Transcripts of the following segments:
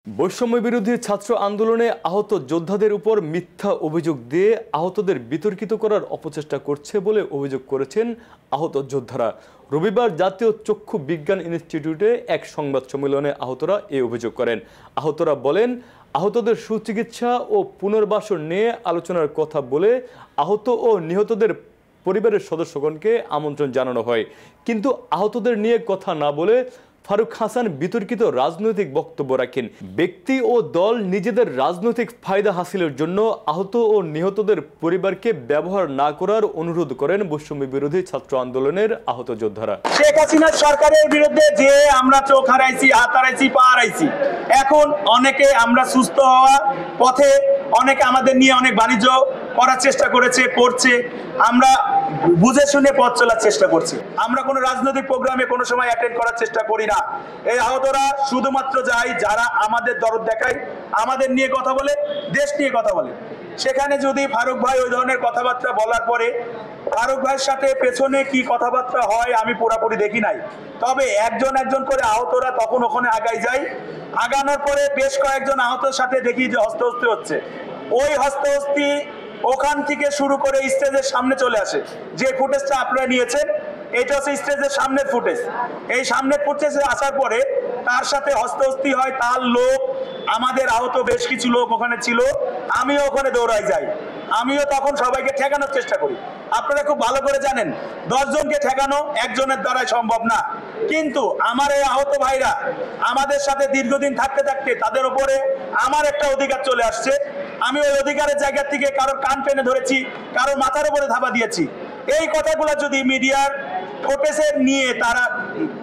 বৈষম্য বিরোধী ছাত্র আন্দোলনে আহত যোদ্ধাদের উপর মিথ্যা অভিযোগ দিয়ে আহতদের বিতর্কিত করার অপচেষ্টা করছে বলে অভিযোগ করেছেন আহত যোদ্ধারা। রবিবার জাতীয় চক্ষু বিজ্ঞান ইনস্টিটিউটে এক সংবাদ সম্মেলনে আহতরা এই অভিযোগ করেন। আহতরা বলেন, আহতদের সুচিকিৎসা ও পুনর্বাসন নিয়ে আলোচনার কথা বলে আহত ও নিহতদের পরিবারের সদস্যগণকে আমন্ত্রণ জানানো হয়, কিন্তু আহতদের নিয়ে কথা না বলে ফারুক হাসান বিতর্কিত রাজনৈতিক বক্তব্য রাখেন। ব্যক্তি ও দল নিজেদের রাজনৈতিক ফায়দা হাসিলের জন্য আহত ও নিহতদের পরিবারকে ব্যবহার না করার অনুরোধ করেন বৈষম্য বিরোধী ছাত্র আন্দোলনের আহত যোদ্ধারা। শেখ হাসিনার সরকারের বিরুদ্ধে যে আমরা চোখ হারাইছি, হাত হারাইছি, পা হারাইছি, এখন অনেকে আমরা সুস্থ হওয়া পথে, অনেকে আমাদের নিয়ে অনেক বাণিজ্য করার চেষ্টা করেছে, করছে। আমরা বুঝে শুনে পথ চলার চেষ্টা করছি। আমরা কোনো রাজনৈতিক প্রোগ্রামে কোনো সময় অ্যাটেন্ড করার চেষ্টা করি না। এই আহতরা শুধুমাত্র যায় যারা আমাদের দরদ দেখায়, আমাদের নিয়ে কথা বলে, দেশ নিয়ে কথা বলে। সেখানে যদি ফারুক ভাই ওই ধরনের কথাবার্তা বলার পরে ফারুক ভাইয়ের সাথে পেছনে কি কথাবার্তা হয় আমি পুরোপুরি দেখি নাই, তবে একজন একজন করে আহতরা তখন ওখানে আগাই যায়। আগানোর পরে বেশ কয়েকজন আহতের সাথে দেখি যে হস্তহস্তি হচ্ছে। ওই হস্তহস্তি ওখান থেকে শুরু করে স্টেজের সামনে চলে আসে। যে ফুটেজটা আপনারা নিয়েছেন এটা হচ্ছে স্টেজের সামনের ফুটেজ। এই সামনের ফুটেজে আসার পরে তার সাথে হস্তহস্তি হয়, তার লোক, আমাদের আহত বেশ কিছু লোক ওখানে ছিল। আমিও ওখানে দৌড়াই যাই, আমিও তখন সবাইকে ঠেকানোর চেষ্টা করি। আপনারা খুব ভালো করে জানেন 10 জনকে ঠেকানো একজনের দ্বারাই সম্ভব না, কিন্তু আমার এই আহত ভাইরা আমাদের সাথে দীর্ঘদিন থাকতে থাকতে তাদের উপরে আমার একটা অধিকার চলে আসছে। আমি ওই অধিকারের জায়গা থেকে কারোর কান টেনে ধরেছি, কারোর মাথার উপরে ধাপা দিয়েছি। এই কথাগুলো যদি মিডিয়ার ফুটেজে নিয়ে তারা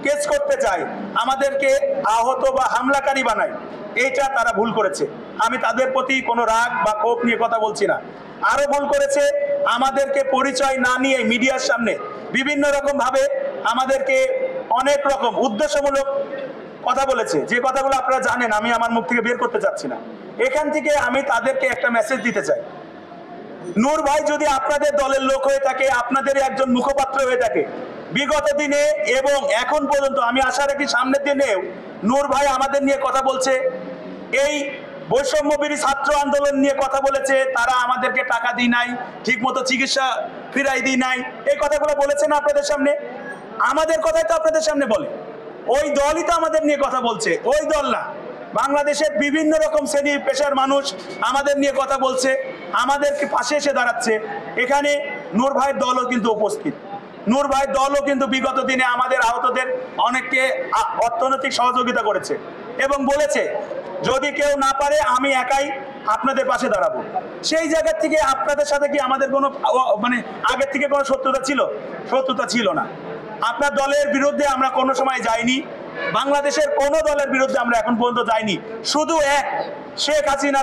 কেস করতে চায়, আমাদেরকে আহত বা হামলাকারী বানায়, এইটা তারা ভুল করেছে। আমি তাদের প্রতি কোনো রাগ বা ক্ষোভ নিয়ে কথা বলছি না। আরো ভুল করেছে, আমাদেরকে পরিচয় না নিয়ে মিডিয়ার সামনে বিভিন্ন রকম ভাবে আমাদেরকে অনেক রকম উদ্দেশ্যমূলক কথা বলেছে, যে কথাগুলো আপনারা জানেন, আমি আমার মুখ থেকে বের করতে চাচ্ছি না। এখান থেকে আমি তাদেরকে একটা মেসেজ দিতে চাই। নূর ভাই যদি আপনাদের দলের লোক হয়ে থাকে, আপনাদের একজন মুখপাত্র হয়ে থাকে, বিগত দিনে এবং এখন পর্যন্ত আমি আশা রাখি সামনের দিনেও নূর ভাই আমাদের নিয়ে কথা বলছে, এই বৈষম্য বিরোধী ছাত্র আন্দোলন নিয়ে কথা বলেছে, তারা আমাদেরকে টাকা দিই নাই, ঠিক মতো চিকিৎসা ফিরাই দিই নাই, এই কথাগুলো বলেছেন আপনাদের সামনে। আমাদের কথাই তো আপনাদের সামনে বলে, ওই দলই তো আমাদের নিয়ে কথা বলছে, ওই দল না। বাংলাদেশের বিভিন্ন রকম শ্রেণী পেশার মানুষ আমাদের নিয়ে কথা বলছে, আমাদেরকে পাশে এসে দাঁড়াচ্ছে। এখানে নূর ভাইয়ের দলও কিন্তু উপস্থিত। নূর ভাইয়ের দলও কিন্তু বিগত দিনে আমাদের আহতদের অনেককে অর্থনৈতিক সহযোগিতা করেছে এবং বলেছে যদি কেউ না পারে আমি একাই আপনাদের পাশে দাঁড়াবো। সেই জায়গা থেকে আপনাদের সাথে কি আমাদের কোনো আগের থেকে কোনো শত্রুতা ছিল? শত্রুতা ছিল না। আপনার দলের বিরুদ্ধে আমরা কোনো সময় যাইনি, বাংলাদেশের কোনো দলের বিরুদ্ধে আমরা এখন পর্যন্ত যাইনি। শুধু এক শেখ হাসিনা।